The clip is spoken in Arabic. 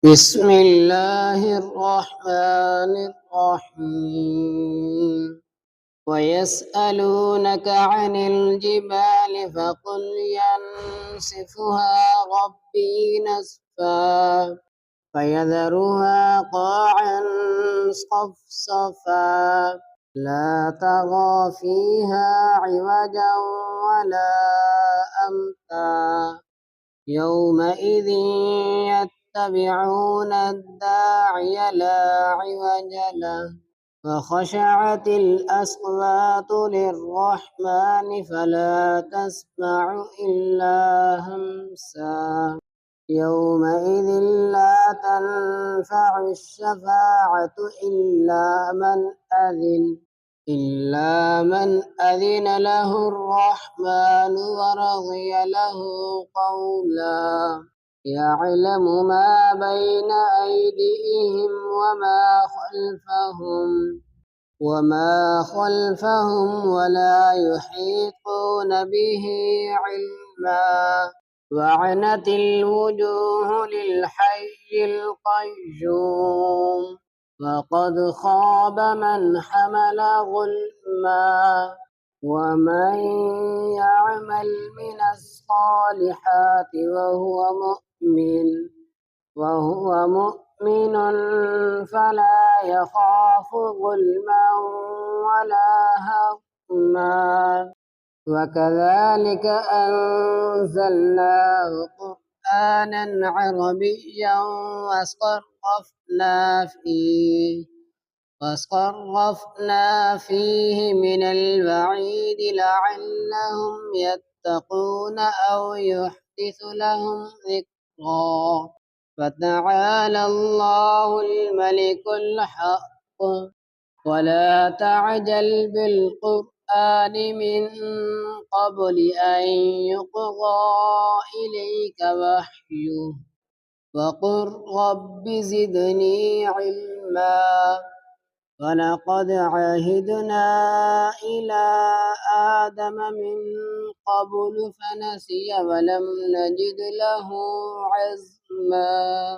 بسم الله الرحمن الرحيم ويسألونك عن الجبال فقل ينسفها ربي نسفا فيذرها قاعا صفصفا لا ترى فيها عوجا ولا أمتا يومئذ يتبعون الداعي لا عوج له وخشعت الأصوات للرحمن فلا تسمع إلا همسا يومئذ لا تنفع الشفاعة إلا من أذن له الرحمن ورضي له قولا يعلم ما بين أيديهم وما خلفهم ولا يحيطون به علما وعنت الوجوه للحي القيوم وقد خاب من حمل ظلما ومن يعمل من الصالحات وهو مؤمن فلا يخاف ظلما ولا هضما وكذلك أنزلناه قرآنا عربيا وصرفنا فيه من الوعيد لعلهم يتقون أو يحدث لهم ذكرا فتعالى الله الملك الحق ولا تعجل بالقرآن من قبل أن يقضى إليك وحيه وقل رب زدني علما ولقد عهدنا إلى آدم من قبل فنسي ولم نجد له عزما